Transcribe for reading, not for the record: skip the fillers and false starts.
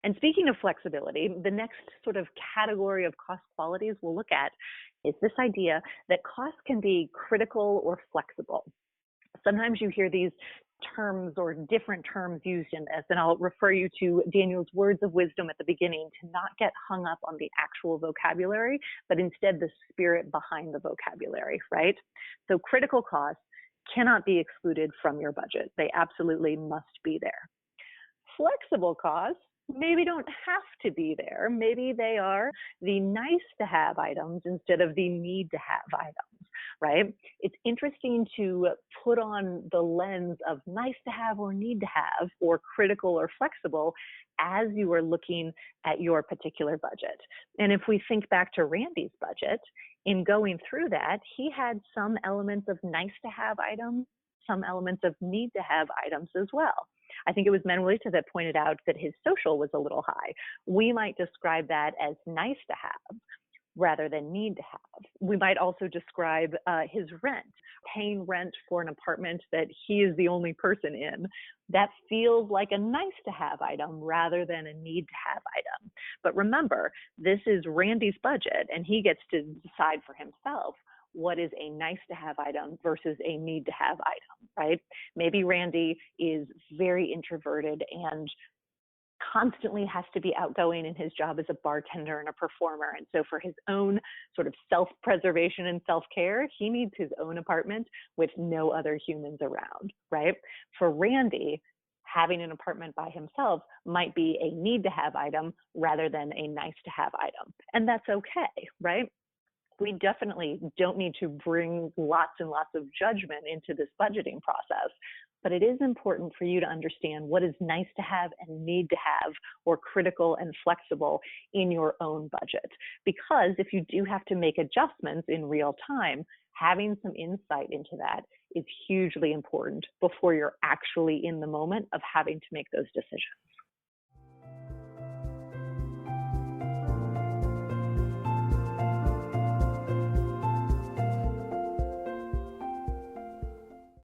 And speaking of flexibility, the next sort of category of cost qualities we'll look at is this idea that costs can be critical or flexible. Sometimes you hear these terms or different terms used in this, and I'll refer you to Daniel's words of wisdom at the beginning to not get hung up on the actual vocabulary, but instead the spirit behind the vocabulary, right? So critical costs cannot be excluded from your budget. They absolutely must be there. Flexible costs maybe don't have to be there. Maybe they are the nice to have items instead of the need to have items, right? It's interesting to put on the lens of nice to have or need to have or critical or flexible as you are looking at your particular budget. And if we think back to Randy's budget, in going through that, he had some elements of nice to have items, some elements of need to have items as well. I think it was Manuelita that pointed out that his social was a little high. We might describe that as nice to have rather than need to have. We might also describe his rent, paying rent for an apartment that he is the only person in. That feels like a nice to have item rather than a need to have item. But remember, this is Randy's budget and he gets to decide for himself what is a nice to have item versus a need to have item, right? Maybe Randy is very introverted and constantly has to be outgoing in his job as a bartender and a performer. And so for his own sort of self-preservation and self-care, he needs his own apartment with no other humans around, right? For Randy, having an apartment by himself might be a need to have item rather than a nice to have item. And that's okay, right? We definitely don't need to bring lots and lots of judgment into this budgeting process, but it is important for you to understand what is nice to have and need to have or critical and flexible in your own budget. Because if you do have to make adjustments in real time, having some insight into that is hugely important before you're actually in the moment of having to make those decisions.